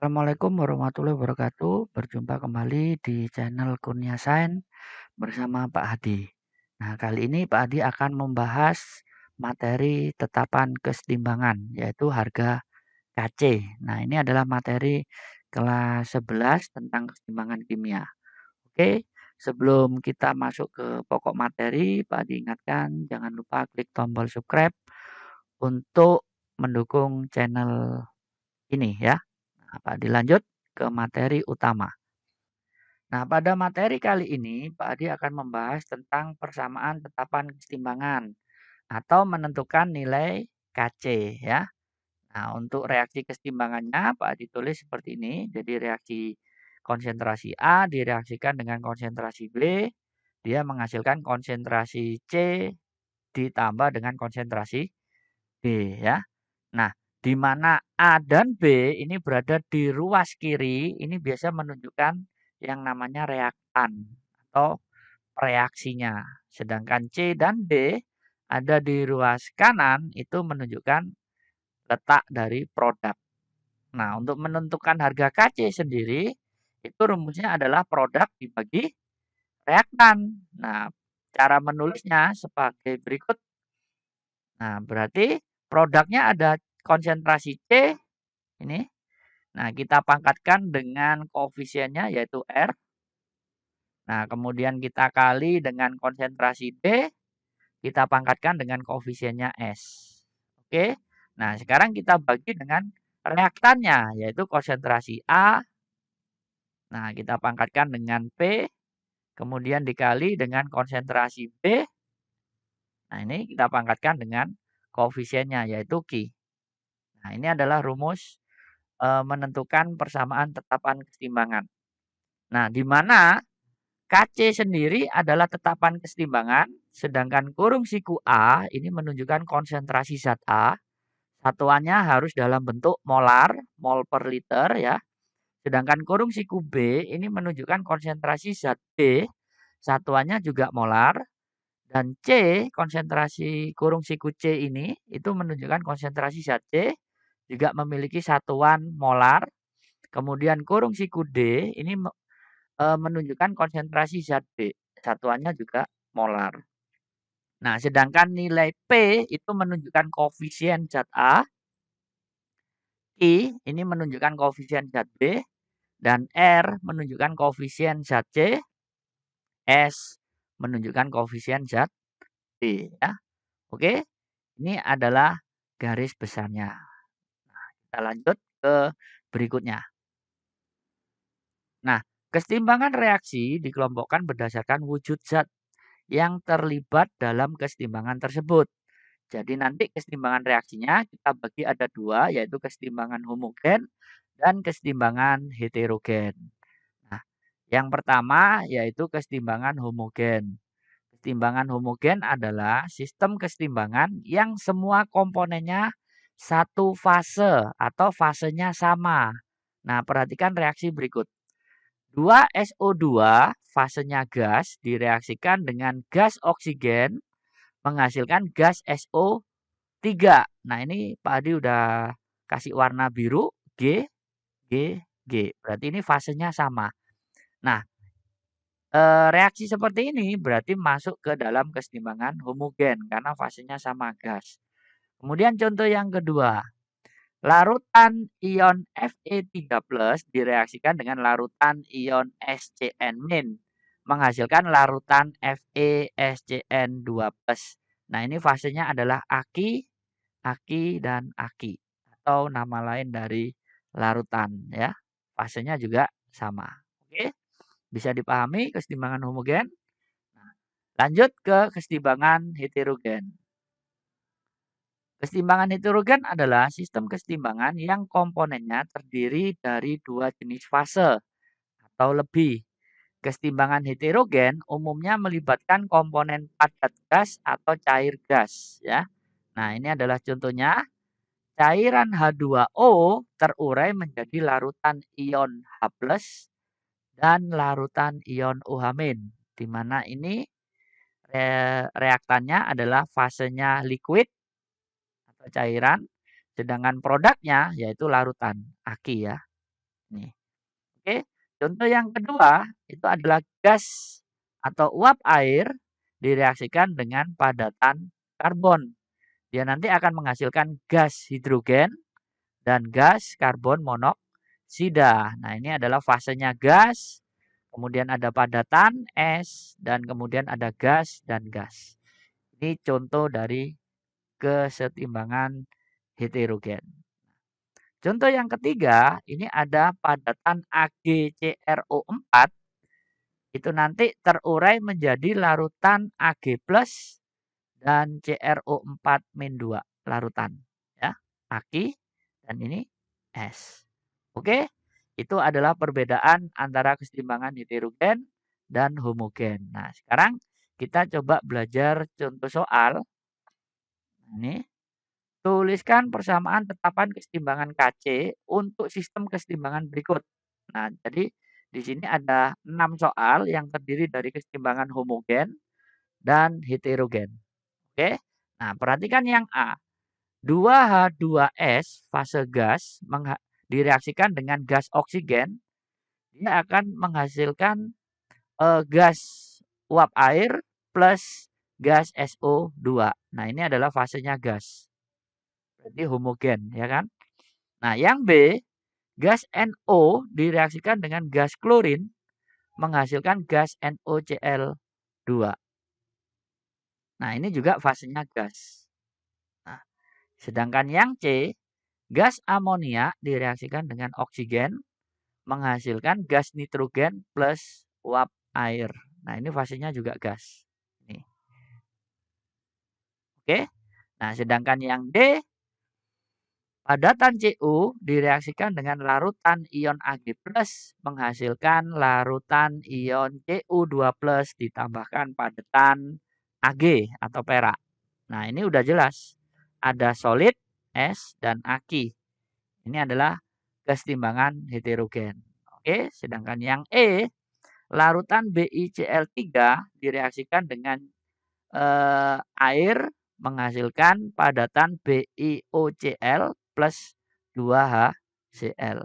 Assalamualaikum warahmatullahi wabarakatuh. Berjumpa kembali di channel Kurnia Sains bersama Pak Hadi. Nah, kali ini Pak Hadi akan membahas materi tetapan kesetimbangan, yaitu harga KC. Nah, ini adalah materi kelas 11 tentang kesetimbangan kimia. Oke, sebelum kita masuk ke pokok materi, Pak Hadi ingatkan jangan lupa klik tombol subscribe untuk mendukung channel ini ya. Nah, Pak Adi lanjut ke materi utama. Nah, pada materi kali ini Pak Adi akan membahas tentang persamaan tetapan kesetimbangan atau menentukan nilai KC ya. Nah, untuk reaksi kesetimbangannya Pak Adi tulis seperti ini. Jadi reaksi konsentrasi A direaksikan dengan konsentrasi B, dia menghasilkan konsentrasi C ditambah dengan konsentrasi B ya. Nah, di mana A dan B ini berada di ruas kiri, ini biasa menunjukkan yang namanya reaktan atau reaksinya. Sedangkan C dan D ada di ruas kanan, itu menunjukkan letak dari produk. Nah, untuk menentukan harga KC sendiri, itu rumusnya adalah produk dibagi reaktan. Nah, cara menulisnya sebagai berikut. Nah, berarti produknya ada konsentrasi C ini. Nah, kita pangkatkan dengan koefisiennya yaitu R. Nah, kemudian kita kali dengan konsentrasi D, kita pangkatkan dengan koefisiennya S. Oke. Nah, sekarang kita bagi dengan reaktannya yaitu konsentrasi A. Nah, kita pangkatkan dengan P, kemudian dikali dengan konsentrasi B. Nah, ini kita pangkatkan dengan koefisiennya yaitu Q. Nah, ini adalah rumus menentukan persamaan tetapan kesetimbangan. Nah, di mana KC sendiri adalah tetapan kesetimbangan, sedangkan kurung siku A ini menunjukkan konsentrasi zat A. Satuannya harus dalam bentuk molar, mol per liter ya. Sedangkan kurung siku B ini menunjukkan konsentrasi zat B. Satuannya juga molar. Dan C, konsentrasi kurung siku C ini itu menunjukkan konsentrasi zat C juga memiliki satuan molar. Kemudian kurung siku D ini menunjukkan konsentrasi zat B. Satuannya juga molar. Nah, sedangkan nilai P itu menunjukkan koefisien zat A. I ini menunjukkan koefisien zat B. Dan R menunjukkan koefisien zat C. S menunjukkan koefisien zat B. Ya. Oke, ini adalah garis besarnya. Nah, kita lanjut ke berikutnya. Nah, kesetimbangan reaksi dikelompokkan berdasarkan wujud zat yang terlibat dalam kesetimbangan tersebut. Jadi nanti kesetimbangan reaksinya kita bagi ada dua, yaitu kesetimbangan homogen dan kesetimbangan heterogen. Nah, yang pertama yaitu kesetimbangan homogen. Kesetimbangan homogen adalah sistem kesetimbangan yang semua komponennya satu fase atau fasenya sama. Nah, perhatikan reaksi berikut. 2SO2 fasenya gas direaksikan dengan gas oksigen menghasilkan gas SO3. Nah, ini Pak Adi udah kasih warna biru G, G, G. Berarti ini fasenya sama. Nah, reaksi seperti ini berarti masuk ke dalam kesetimbangan homogen karena fasenya sama gas. Kemudian contoh yang kedua. Larutan ion Fe3+ direaksikan dengan larutan ion SCN- menghasilkan larutan FeSCN2+. Nah, ini fasenya adalah aki, dan aki atau nama lain dari larutan ya. Fasenya juga sama. Oke. Bisa dipahami kesetimbangan homogen? Nah, lanjut ke kesetimbangan heterogen. Kesetimbangan heterogen adalah sistem kesetimbangan yang komponennya terdiri dari dua jenis fase atau lebih. Kesetimbangan heterogen umumnya melibatkan komponen padat gas atau cair gas ya. Nah, ini adalah contohnya. Cairan H2O terurai menjadi larutan ion H+ dan larutan ion OH-, di mana ini reaktannya adalah fasenya liquid atau cairan, sedangkan produknya yaitu larutan, aki ya. Nih. Oke. Contoh yang kedua itu adalah gas atau uap air direaksikan dengan padatan karbon. Dia nanti akan menghasilkan gas hidrogen dan gas karbon monoksida. Nah, ini adalah fasenya gas, kemudian ada padatan es, dan kemudian ada gas dan gas. Ini contoh dari kesetimbangan heterogen. Contoh yang ketiga, ini ada padatan AgCrO4 itu nanti terurai menjadi larutan Ag+ dan CrO4-2 larutan ya. Aki dan ini S. Oke, itu adalah perbedaan antara kesetimbangan heterogen dan homogen. Nah, sekarang kita coba belajar contoh soal. Ini tuliskan persamaan tetapan kesetimbangan Kc untuk sistem kesetimbangan berikut. Nah, jadi di sini ada 6 soal yang terdiri dari kesetimbangan homogen dan heterogen. Oke. Nah, perhatikan yang A. 2H2S fase gas direaksikan dengan gas oksigen, dia akan menghasilkan gas uap air plus gas SO2. Nah, ini adalah fasenya gas. Berarti homogen, ya kan? Nah, yang B, gas NO direaksikan dengan gas klorin menghasilkan gas NOCl2. Nah, ini juga fasenya gas. Nah, sedangkan yang C, gas amonia direaksikan dengan oksigen menghasilkan gas nitrogen plus uap air. Nah, ini fasenya juga gas. Nih. Oke. Nah, sedangkan yang D, padatan Cu direaksikan dengan larutan ion Ag+ menghasilkan larutan ion Cu2+ ditambahkan padatan Ag atau perak. Nah, ini udah jelas. Ada solid, es, dan aki. Ini adalah kesetimbangan heterogen. Oke, sedangkan yang E, larutan BiCl3 direaksikan dengan air menghasilkan padatan BiOCl plus 2HCl.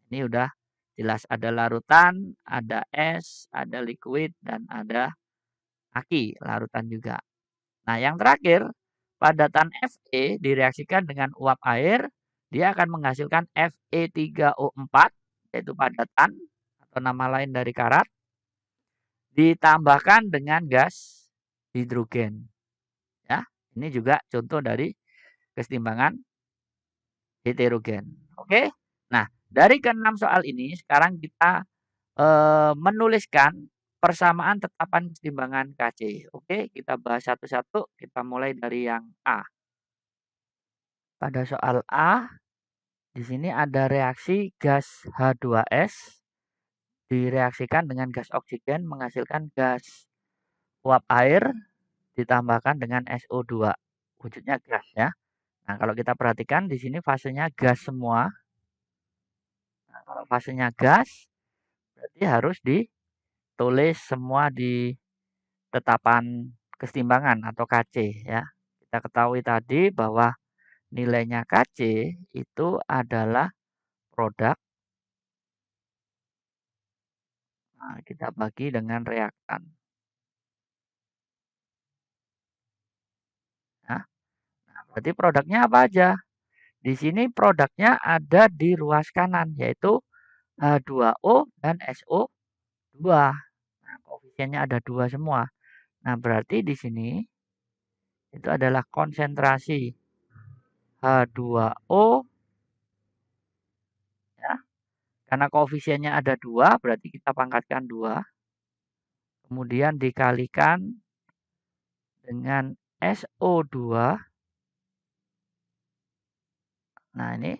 Ini udah jelas, ada larutan, ada es, ada liquid, dan ada aki, larutan juga. Nah, yang terakhir, padatan Fe direaksikan dengan uap air, dia akan menghasilkan Fe3O4, yaitu padatan atau nama lain dari karat, ditambahkan dengan gas hidrogen. Ya, ini juga contoh dari kesetimbangan heterogen. Oke. Nah, dari ke-6 soal ini sekarang kita menuliskan persamaan tetapan kesetimbangan Kc. Oke, kita bahas satu-satu. Kita mulai dari yang A. Pada soal A, di sini ada reaksi gas H2S direaksikan dengan gas oksigen menghasilkan gas uap air ditambahkan dengan SO2. Wujudnya gas ya. Nah, kalau kita perhatikan di sini fasenya gas semua. Nah, kalau fasenya gas, berarti harus ditulis semua di tetapan kesetimbangan atau Kc ya. Kita ketahui tadi bahwa nilainya Kc itu adalah produk. Nah, kita bagi dengan reaktan. Nah, berarti produknya apa aja? Di sini produknya ada di ruas kanan, yaitu H2O dan SO2. Nah, koefisiennya ada 2 semua. Nah, berarti di sini itu adalah konsentrasi H2O ya. Karena koefisiennya ada 2, berarti kita pangkatkan 2. Kemudian dikalikan dengan SO2. Nah, ini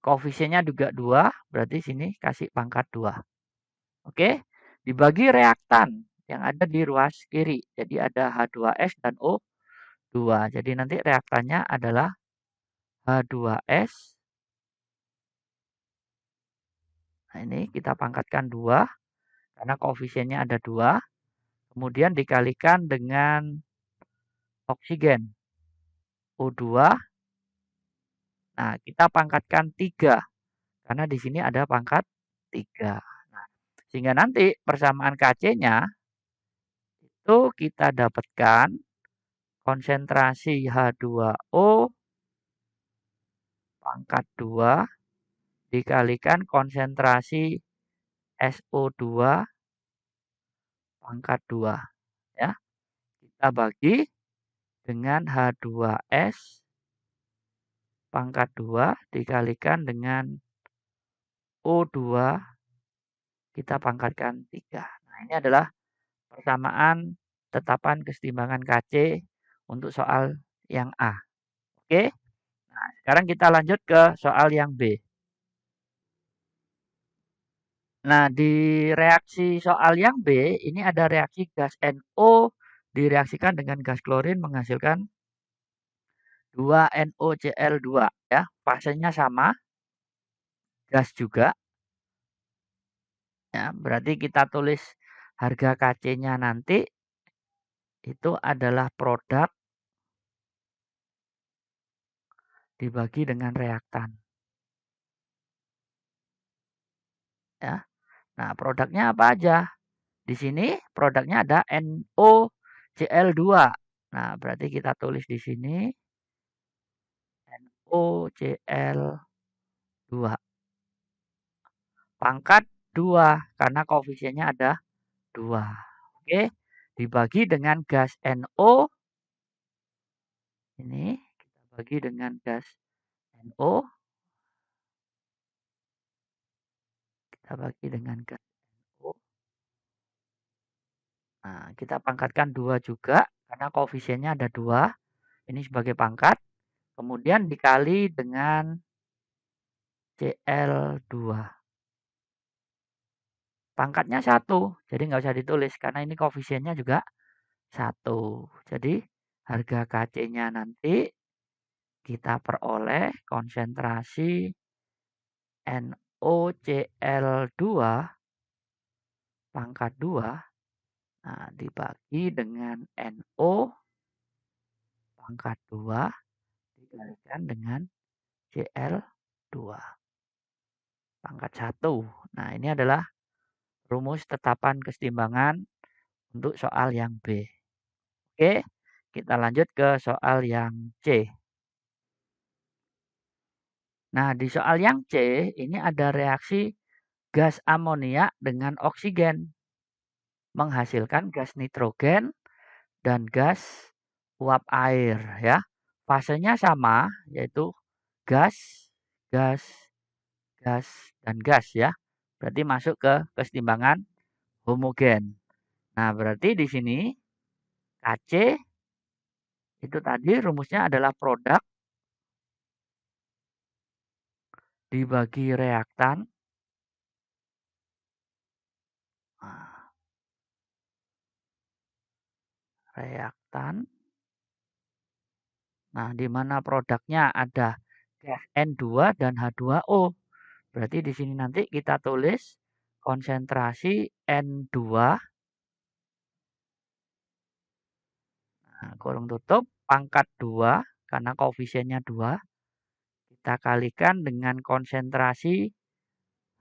koefisiennya juga 2, berarti sini kasih pangkat 2. Oke, dibagi reaktan yang ada di ruas kiri. Jadi ada H2S dan O2. Jadi nanti reaktannya adalah H2S. Nah, ini kita pangkatkan 2 karena koefisiennya ada 2. Kemudian dikalikan dengan oksigen O2. Nah, kita pangkatkan 3 karena di sini ada pangkat 3. Nah, sehingga nanti persamaan Kc-nya itu kita dapatkan konsentrasi H2O pangkat 2 dikalikan konsentrasi SO2 pangkat 2. Ya, kita bagi dengan H2S pangkat 2 dikalikan dengan O2 kita pangkatkan 3. Nah, ini adalah persamaan tetapan kesetimbangan Kc untuk soal yang A. Oke. Nah, sekarang kita lanjut ke soal yang B. Nah, di reaksi soal yang B, ini ada reaksi gas NO direaksikan dengan gas klorin menghasilkan 2 NOCl2 ya. Fasenya sama, gas juga. Ya, berarti kita tulis harga Kc-nya nanti itu adalah produk dibagi dengan reaktan. Ya. Nah, produknya apa aja? Di sini produknya ada NOCl2. Nah, berarti kita tulis di sini NOCl2. Pangkat 2 karena koefisiennya ada 2. Oke, dibagi dengan gas NO. Ini kita bagi dengan gas NO. Kita bagi dengan gas NO. Nah, kita pangkatkan 2 juga karena koefisiennya ada 2. Ini sebagai pangkat. Kemudian dikali dengan Cl2. Pangkatnya 1, jadi nggak usah ditulis karena ini koefisiennya juga 1. Jadi harga Kc-nya nanti kita peroleh konsentrasi NOCl2 pangkat 2 nah, dibagi dengan NO pangkat 2 dikalikan dengan Cl2 pangkat 1. Nah, ini adalah rumus tetapan kesetimbangan untuk soal yang B. Oke, kita lanjut ke soal yang C. Nah, di soal yang C ini ada reaksi gas amonia dengan oksigen menghasilkan gas nitrogen dan gas uap air ya. Fasenya sama yaitu gas, gas, gas dan gas ya. Berarti masuk ke kesetimbangan homogen. Nah, berarti di sini Kc itu tadi rumusnya adalah produk dibagi reaktan. Nah, reaktan. Nah, di mana produknya ada gas N2 dan H2O. Berarti di sini nanti kita tulis konsentrasi N2 nah, kurung tutup pangkat 2 karena koefisiennya 2 kita kalikan dengan konsentrasi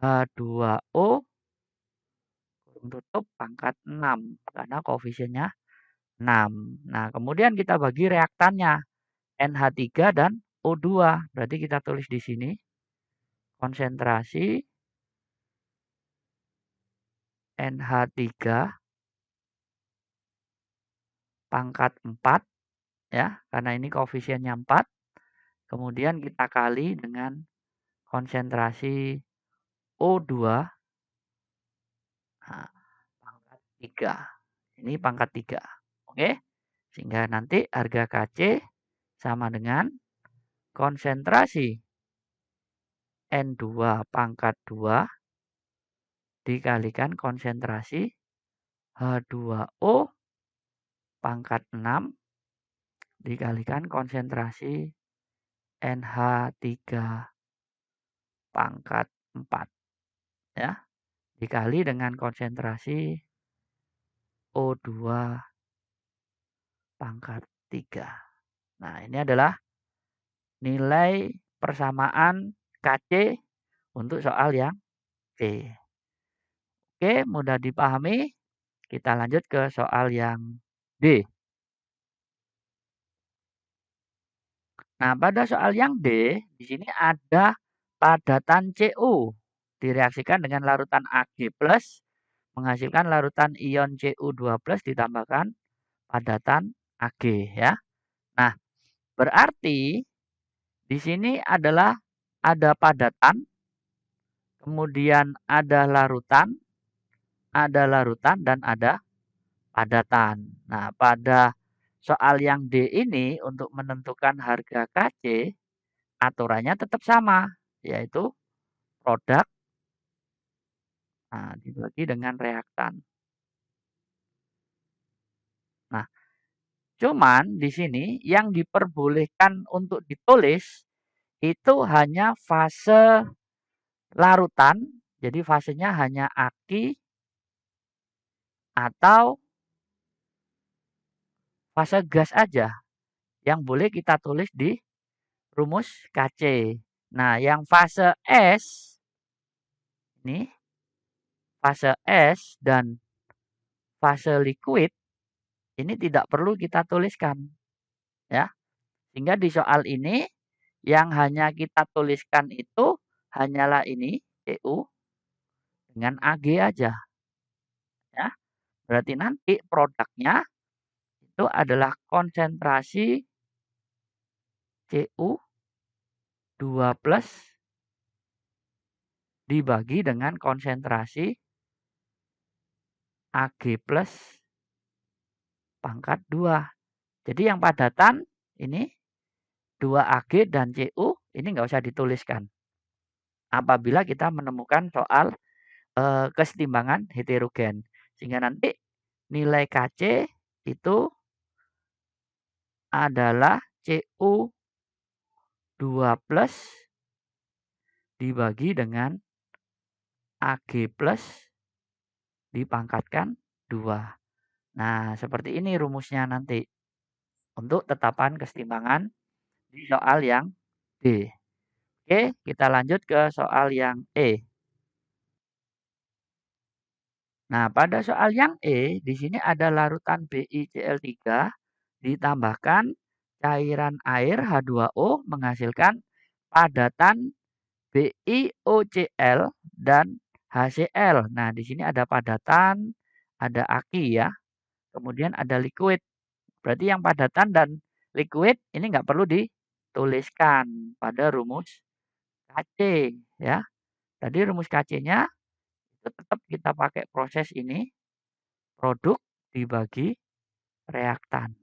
H2O kurung tutup pangkat 6 karena koefisiennya 6. Nah, kemudian kita bagi reaktannya NH3 dan O2. Berarti kita tulis di sini konsentrasi NH3 pangkat 4 ya, karena ini koefisiennya 4. Kemudian kita kali dengan konsentrasi O2 nah, pangkat 3. Ini pangkat 3. Oke. Sehingga nanti harga Kc sama dengan konsentrasi N2 pangkat 2 dikalikan konsentrasi H2O pangkat 6 dikalikan konsentrasi NH3 pangkat 4 ya dikali dengan konsentrasi O2 pangkat 3. Nah, ini adalah nilai persamaan Kc untuk soal yang Oke. Oke, mudah dipahami. Kita lanjut ke soal yang D. Nah, pada soal yang D, di sini ada padatan Cu direaksikan dengan larutan Ag+ menghasilkan larutan ion Cu2+ ditambahkan padatan Ag ya. Nah, berarti di sini adalah ada padatan, kemudian ada larutan dan ada padatan. Nah, pada soal yang D ini untuk menentukan harga Kc, aturannya tetap sama, yaitu produk dibagi dengan reaktan. Nah, cuman di sini yang diperbolehkan untuk ditulis itu hanya fase larutan, jadi fasenya hanya aki atau fase gas aja yang boleh kita tulis di rumus Kc. Nah, yang fase S ini fase S dan fase liquid ini tidak perlu kita tuliskan ya. Sehingga di soal ini yang hanya kita tuliskan itu hanyalah ini Cu dengan Ag aja ya. Berarti nanti produknya itu adalah konsentrasi Cu2+ dibagi dengan konsentrasi Ag+ pangkat 2. Jadi yang padatan ini 2Ag dan Cu ini nggak usah dituliskan. Apabila kita menemukan soal kesetimbangan heterogen. Sehingga nanti nilai Kc itu adalah Cu2+ dibagi dengan Ag+ dipangkatkan 2. Nah, seperti ini rumusnya nanti untuk tetapan kesetimbangan di soal yang D. Oke, kita lanjut ke soal yang E. Nah, pada soal yang E, di sini ada larutan BiCl3 ditambahkan cairan air H2O menghasilkan padatan BiOCl dan HCl. Nah, di sini ada padatan, ada aki ya. Kemudian ada liquid. Berarti yang padatan dan liquid ini nggak perlu dituliskan pada rumus Kc ya. Tadi rumus Kc-nya itu tetap kita pakai proses ini, produk dibagi reaktan.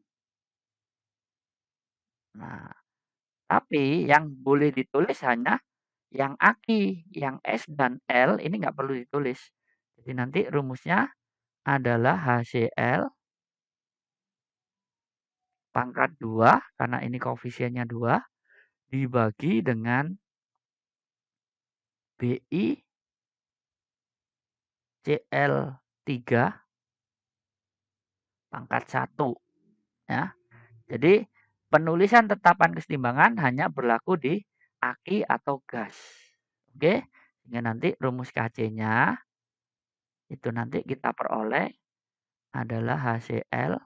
Nah, tapi yang boleh ditulis hanya yang aki, yang S dan L ini nggak perlu ditulis. Jadi nanti rumusnya adalah HCl pangkat 2, karena ini koefisiennya 2, dibagi dengan BiCl3 pangkat 1. Ya. Jadi penulisan tetapan kesetimbangan hanya berlaku di aki atau gas. Oke, sehingga nanti rumus Kc-nya itu nanti kita peroleh adalah HCl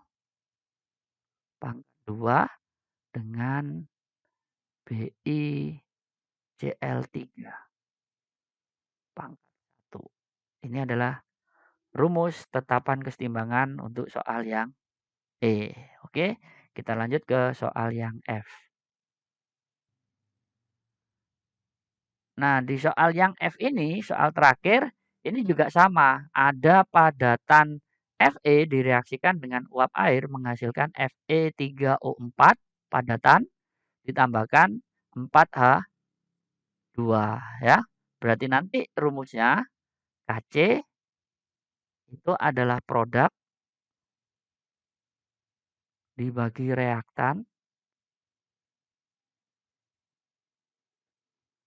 pangkat 2 dengan BiCl3 pangkat 1. Ini adalah rumus tetapan kesetimbangan untuk soal yang E. Oke, kita lanjut ke soal yang F. Nah, di soal yang F ini, soal terakhir, ini juga sama. Ada padatan Fe direaksikan dengan uap air menghasilkan Fe3O4 padatan ditambahkan 4H2 ya. Berarti nanti rumusnya Kc itu adalah produk dibagi reaktan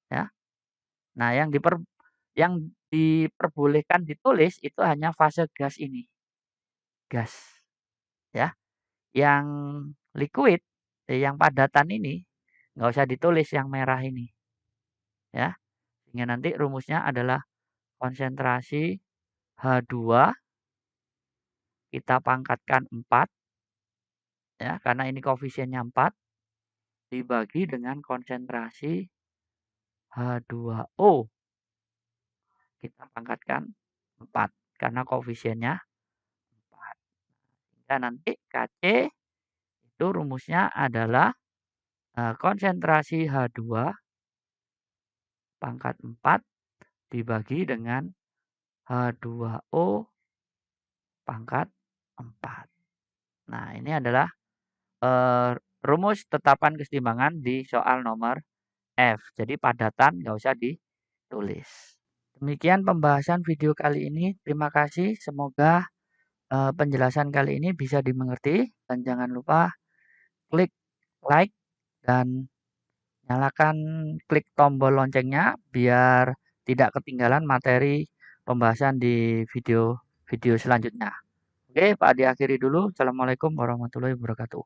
ya. Nah, yang diperbolehkan ditulis itu hanya fase gas ini. Gas ya. Yang liquid, yang padatan ini nggak usah ditulis yang merah ini. Ya. Sehingga nanti rumusnya adalah konsentrasi H2 kita pangkatkan 4 ya, karena ini koefisiennya 4 dibagi dengan konsentrasi H2O kita pangkatkan 4 karena koefisiennya 4. Dan nanti Kc itu rumusnya adalah konsentrasi H2 pangkat 4 dibagi dengan H2O pangkat 4. Nah, ini adalah rumus tetapan kesetimbangan di soal nomor F. Jadi padatan nggak usah ditulis. Demikian pembahasan video kali ini. Terima kasih. Semoga penjelasan kali ini bisa dimengerti. Dan jangan lupa klik like dan nyalakan klik tombol loncengnya biar tidak ketinggalan materi pembahasan di video selanjutnya. Oke, Pak Adi akhiri dulu. Assalamualaikum warahmatullahi wabarakatuh.